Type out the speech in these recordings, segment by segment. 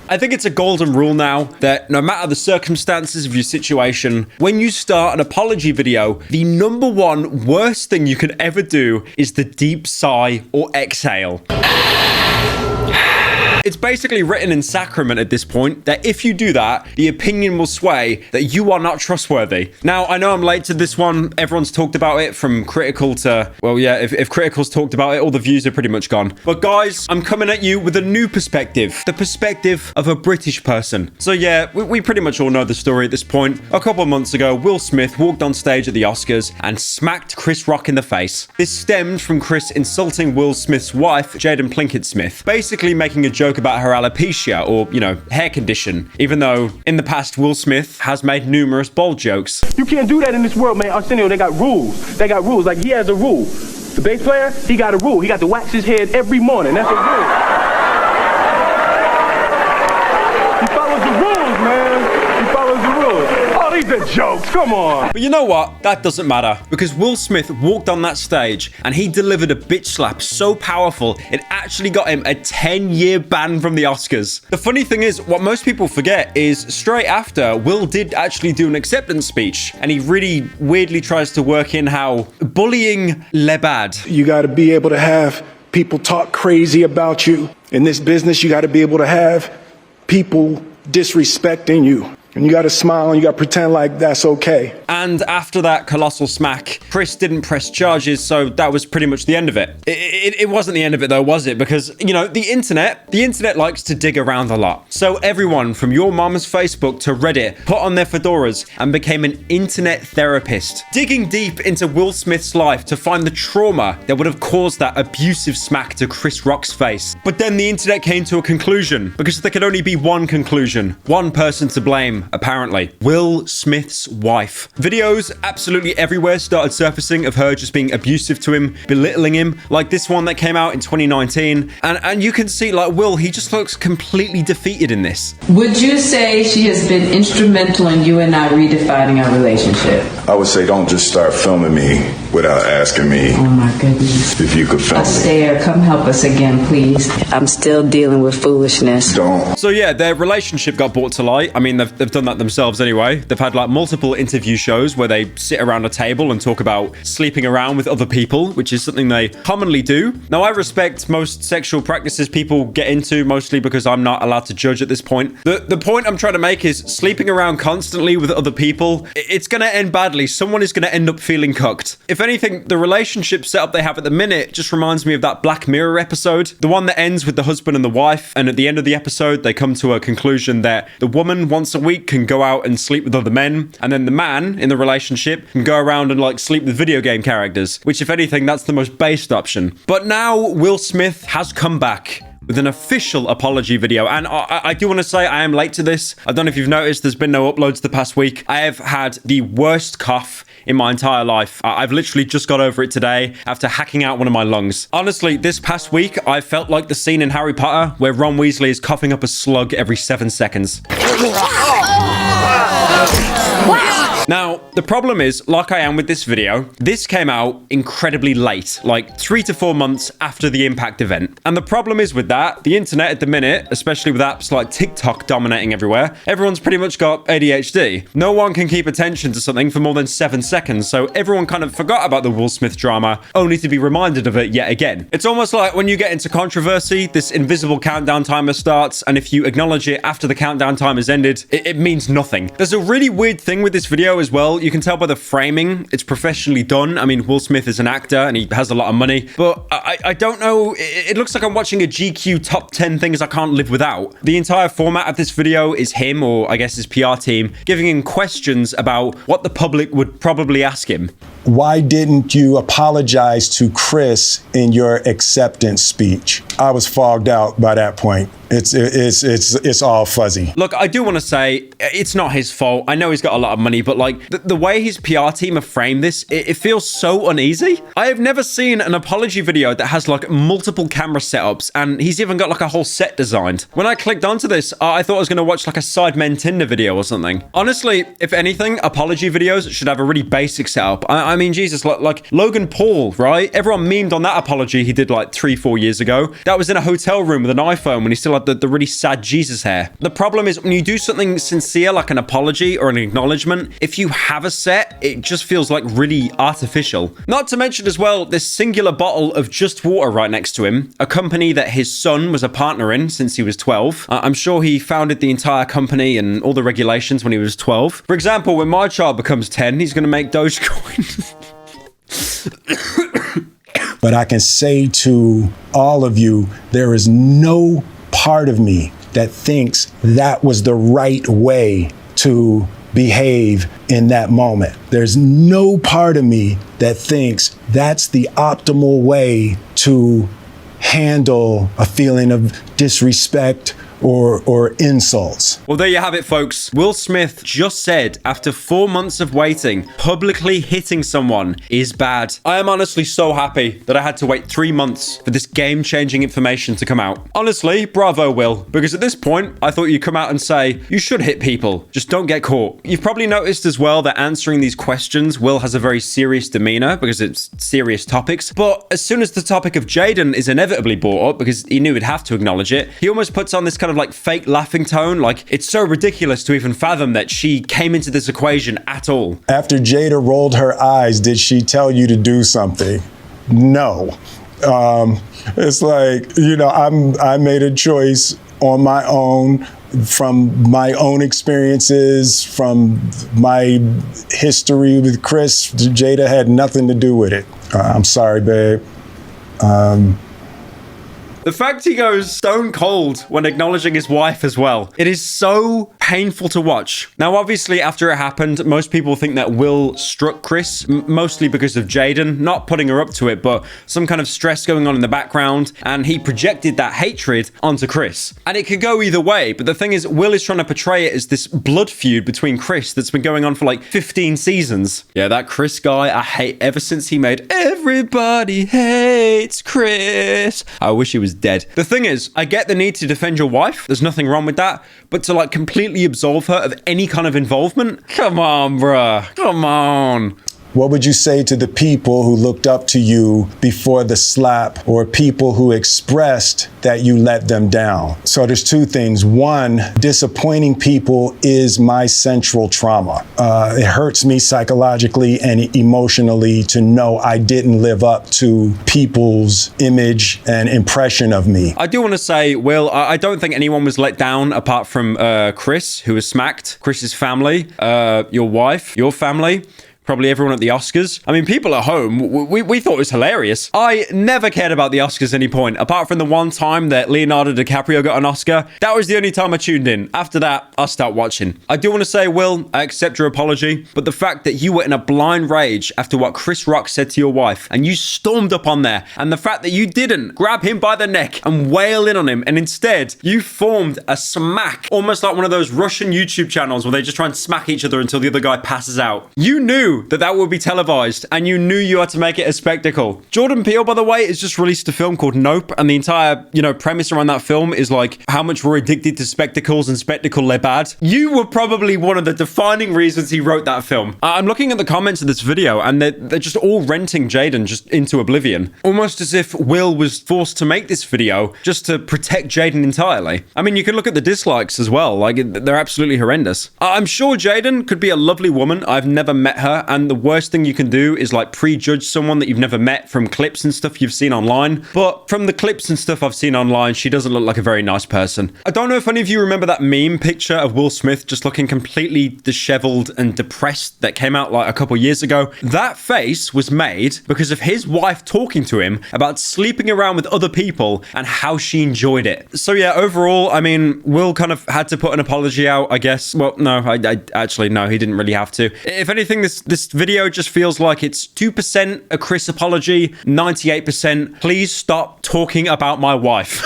I think it's a golden rule now that no matter the circumstances of your situation, when you start an apology video, the number one worst thing you could ever do is the deep sigh or exhale. It's basically written in sacrament at this point that if you do that, the opinion will sway that you are not trustworthy. Now, I know I'm late to this one. Everyone's talked about it from critical to, well, yeah, if critical's talked about it, all the views are pretty much gone. But guys, I'm coming at you with a new perspective, the perspective of a British person. So yeah, we pretty much all know the story at this point. A couple of months ago, Will Smith walked on stage at the Oscars and smacked Chris Rock in the face. This stemmed from Chris insulting Will Smith's wife, Jaden Plinkett Smith, basically making a joke about her alopecia or, you know, hair condition, even though in the past Will Smith has made numerous bold jokes. You can't do that in this world, man. Arsenio, they got rules. They got rules. Like, he has a rule. The bass player, he got a rule. He got to wax his head every morning. That's a rule. He follows the rules, man. He follows the rules. Oh, these are jokes. Come on. But you know what? That doesn't matter, because Will Smith walked on that stage and he delivered a bitch slap so powerful it actually got him a 10-year ban from the Oscars. The funny thing is, what most people forget is straight after, Will did actually do an acceptance speech, and he really weirdly tries to work in how bullying le bad. You got to be able to have people talk crazy about you. In this business, you got to be able to have people disrespecting you. And you got to smile and you got to pretend like that's okay. And after that colossal smack, Chris didn't press charges, so that was pretty much the end of it. It wasn't the end of it though, was it? Because, you know, the internet likes to dig around a lot. So everyone from your mama's Facebook to Reddit put on their fedoras and became an internet therapist, digging deep into Will Smith's life to find the trauma that would have caused that abusive smack to Chris Rock's face. But then the internet came to a conclusion, because there could only be one conclusion, one person to blame. Apparently, Will Smith's wife. Videos absolutely everywhere started surfacing of her just being abusive to him, belittling him, like this one that came out in 2019. And you can see, like, Will, he just looks completely defeated in this. Would you say she has been instrumental in you and I redefining our relationship? I would say don't just start filming me without asking me. Oh my goodness. If you could film me. Astaire, come help us again, please. I'm still dealing with foolishness. Don't. So yeah, their relationship got brought to light. I mean, they've done that themselves anyway. They've had like multiple interview shows where they sit around a table and talk about sleeping around with other people, which is something they commonly do. Now, I respect most sexual practices people get into, mostly because I'm not allowed to judge at this point. The point I'm trying to make is sleeping around constantly with other people, it's going to end badly. Someone is going to end up feeling cucked. If anything, the relationship setup they have at the minute just reminds me of that Black Mirror episode, the one that ends with the husband and the wife, and at the end of the episode, they come to a conclusion that the woman once a week can go out and sleep with other men, and then the man in the relationship can go around and like sleep with video game characters, which if anything, that's the most based option. But now Will Smith has come back with an official apology video. And I do want to say I am late to this. I don't know if you've noticed, there's been no uploads the past week. I have had the worst cough in my entire life. I've literally just got over it today after hacking out one of my lungs. Honestly, this past week, I felt like the scene in Harry Potter where Ron Weasley is coughing up a slug every 7 seconds. Now, the problem is, like I am with this video, this came out incredibly late, like 3 to 4 months after the Impact event. And the problem is with that, the internet at the minute, especially with apps like TikTok dominating everywhere, everyone's pretty much got ADHD. No one can keep attention to something for more than 7 seconds, so everyone kind of forgot about the Will Smith drama, only to be reminded of it yet again. It's almost like when you get into controversy, this invisible countdown timer starts, and if you acknowledge it after the countdown time has ended, it means nothing. There's a really weird thing with this video as well. You can tell by the framing, it's professionally done. I mean, Will Smith is an actor and he has a lot of money, but I don't know. It looks like I'm watching a GQ top 10 things I can't live without. The entire format of this video is him, or I guess his PR team, giving him questions about what the public would probably ask him. Why didn't you apologize to Chris in your acceptance speech? I was fogged out by that point. It's all fuzzy. Look, I do want to say it's not his fault. I know he's got a lot of money, but like the way his PR team have framed this, it feels so uneasy. I have never seen an apology video that has like multiple camera setups, and he's even got like a whole set designed. When I clicked onto this, I thought I was going to watch like a Sidemen Tinder video or something. Honestly, if anything, apology videos should have a really basic setup. I'm I mean, Jesus, like Logan Paul, right? Everyone memed on that apology he did like 3-4 years ago. That was in a hotel room with an iPhone when he still had the really sad Jesus hair. The problem is when you do something sincere like an apology or an acknowledgement, if you have a set, it just feels like really artificial. Not to mention as well, this singular bottle of just water right next to him, a company that his son was a partner in since he was 12. I'm sure he founded the entire company and all the regulations when he was 12. For example, when my child becomes 10, he's going to make Dogecoin. But I can say to all of you, there is no part of me that thinks that was the right way to behave in that moment. There's no part of me that thinks that's the optimal way to handle a feeling of disrespect or insults. Well, there you have it, folks. Will Smith just said after 4 months of waiting, publicly hitting someone is bad. I am honestly so happy that I had to wait 3 months for this game-changing information to come out. Honestly, bravo, Will, because at this point, I thought you'd come out and say, you should hit people, just don't get caught. You've probably noticed as well that answering these questions, Will has a very serious demeanor because it's serious topics. But as soon as the topic of Jaden is inevitably brought up, because he knew he'd have to acknowledge it, he almost puts on this kind of like fake laughing tone. Like, it's so ridiculous to even fathom that she came into this equation at all. After Jada rolled her eyes, did she tell you to do something? No. It's like, you know, I made a choice on my own from my own experiences, from my history with Chris. Jada had nothing to do with it. I'm sorry, babe. The fact he goes stone cold when acknowledging his wife as well. It is so painful to watch. Now, obviously, after it happened, most people think that Will struck Chris, mostly because of Jaden, not putting her up to it, but some kind of stress going on in the background, and he projected that hatred onto Chris. And it could go either way, but the thing is, Will is trying to portray it as this blood feud between Chris that's been going on for like 15 seasons. Yeah, that Chris guy, I hate ever since he made Everybody Hates Chris. I wish he was dead. The thing is, I get the need to defend your wife. There's nothing wrong with that. But to like completely absolve her of any kind of involvement? Come on, bruh. Come on. What would you say to the people who looked up to you before the slap, or people who expressed that you let them down? So there's two things. One, disappointing people is my central trauma. It hurts me psychologically and emotionally to know I didn't live up to people's image and impression of me. I do want to say, Will, I don't think anyone was let down apart from Chris, who was smacked, Chris's family, your wife, your family. Probably everyone at the Oscars. I mean, people at home, we thought it was hilarious. I never cared about the Oscars at any point, apart from the one time that Leonardo DiCaprio got an Oscar. That was the only time I tuned in. After that, I stopped watching. I do want to say, Will, I accept your apology, but the fact that you were in a blind rage after what Chris Rock said to your wife, and you stormed up on there, and the fact that you didn't grab him by the neck and wail in on him, and instead, you formed a smack, almost like one of those Russian YouTube channels where they just try and smack each other until the other guy passes out. You knew that would be televised, and you knew you had to make it a spectacle. Jordan Peele, by the way, has just released a film called Nope, and the entire, premise around that film is like how much we're addicted to spectacles and spectacle they're bad. You were probably one of the defining reasons he wrote that film. I'm looking at the comments of this video, and they're just all renting Jaden just into oblivion. Almost as if Will was forced to make this video just to protect Jaden entirely. I mean, you can look at the dislikes as well. Like, they're absolutely horrendous. I'm sure Jaden could be a lovely woman. I've never met her, and the worst thing you can do is like prejudge someone that you've never met from clips and stuff you've seen online. But from the clips and stuff I've seen online, she doesn't look like a very nice person. I don't know if any of you remember that meme picture of Will Smith just looking completely disheveled and depressed that came out like a couple years ago. That face was made because of his wife talking to him about sleeping around with other people and how she enjoyed it. So yeah, overall, I mean, Will kind of had to put an apology out, I guess. Well, no, I actually, no, he didn't really have to. If anything, this video just feels like it's 2% a Chris apology, 98% please stop talking about my wife.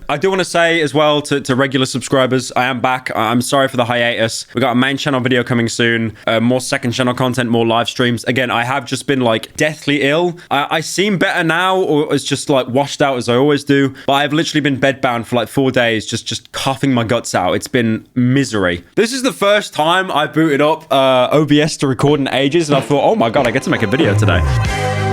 I do want to say as well to regular subscribers, I am back. I'm sorry for the hiatus. We got a main channel video coming soon, more second channel content, more live streams. Again, I have just been like deathly ill. I seem better now, or it's just like washed out as I always do. But I've literally been bedbound for like 4 days, just coughing my guts out. It's been misery. This is the first time I booted up OBS to record in ages, and I thought, oh my God, I get to make a video today.